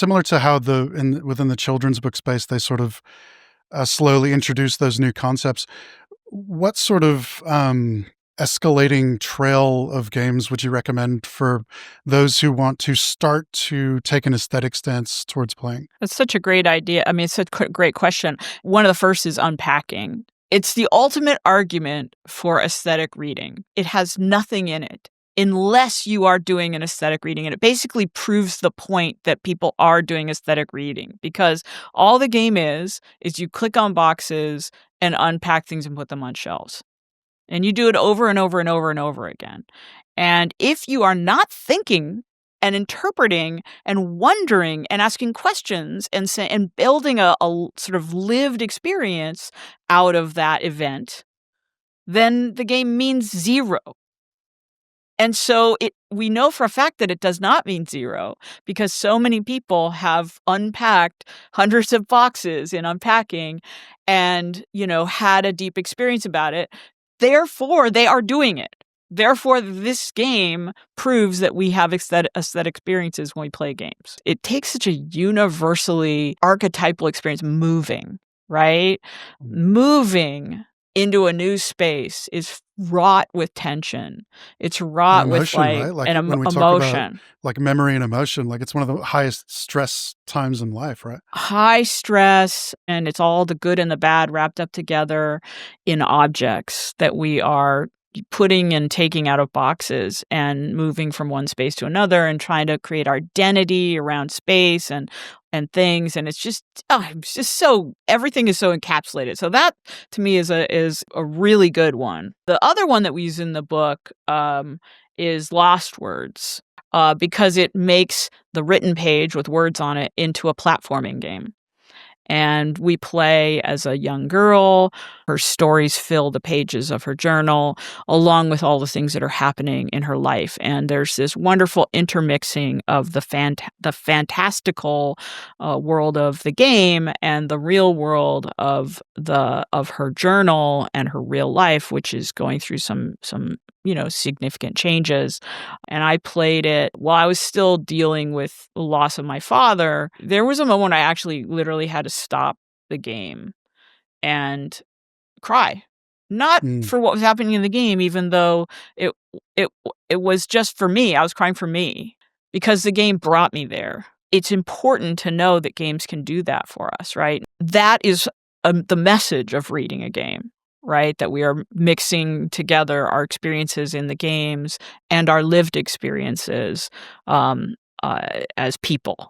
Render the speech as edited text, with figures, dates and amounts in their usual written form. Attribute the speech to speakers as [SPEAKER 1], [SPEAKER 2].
[SPEAKER 1] similar to how within the children's book space, they sort of slowly introduce those new concepts. What sort of escalating trail of games would you recommend for those who want to start to take an aesthetic stance towards playing?
[SPEAKER 2] That's such a great idea. I mean, it's such a great question. One of the first is unpacking. It's the ultimate argument for aesthetic reading. It has nothing in it unless you are doing an aesthetic reading. And it basically proves the point that people are doing aesthetic reading, because all the game is you click on boxes and unpack things and put them on shelves. And you do it over and over and over and over again. And if you are not thinking and interpreting and wondering and asking questions and building a sort of lived experience out of that event, then the game means zero. And so we know for a fact that it does not mean zero, because so many people have unpacked hundreds of boxes in unpacking and, had a deep experience about it. Therefore, they are doing it. Therefore, this game proves that we have aesthetic experiences when we play games. It takes such a universally archetypal experience, moving, right? Moving into a new space is wrought with tension. It's wrought with
[SPEAKER 1] right? Like
[SPEAKER 2] an
[SPEAKER 1] when we talk
[SPEAKER 2] emotion.
[SPEAKER 1] about like memory and emotion, like it's one of the highest stress times in life, right?
[SPEAKER 2] High stress, and it's all the good and the bad wrapped up together in objects that we are putting and taking out of boxes and moving from one space to another and trying to create our identity around space and things. And it's just so, everything is so encapsulated. So that to me is a really good one. The other one that we use in the book is Lost Words, because it makes the written page with words on it into a platforming game. And we play as a young girl. Her stories fill the pages of her journal, along with all the things that are happening in her life. And there's this wonderful intermixing of the fantastical world of the game and the real world of her journal and her real life, which is going through some significant changes. And I played it while I was still dealing with the loss of my father. There was a moment when I actually literally had to stop the game and cry. Not for what was happening in the game, even though it was just for me. I was crying for me because the game brought me there. It's important to know that games can do that for us, right? That is the message of reading a game. Right? That we are mixing together our experiences in the games and our lived experiences as people.